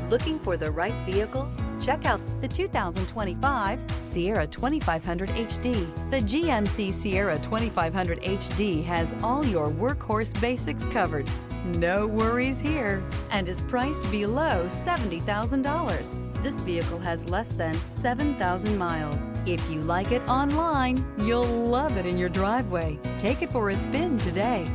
Looking for the right vehicle? Check out the 2025 Sierra 2500 HD. The GMC Sierra 2500 HD has all your workhorse basics covered. No worries here, and is priced below $70,000. This vehicle has less than 7,000 miles. If you like it online, you'll love it in your driveway. Take it for a spin today.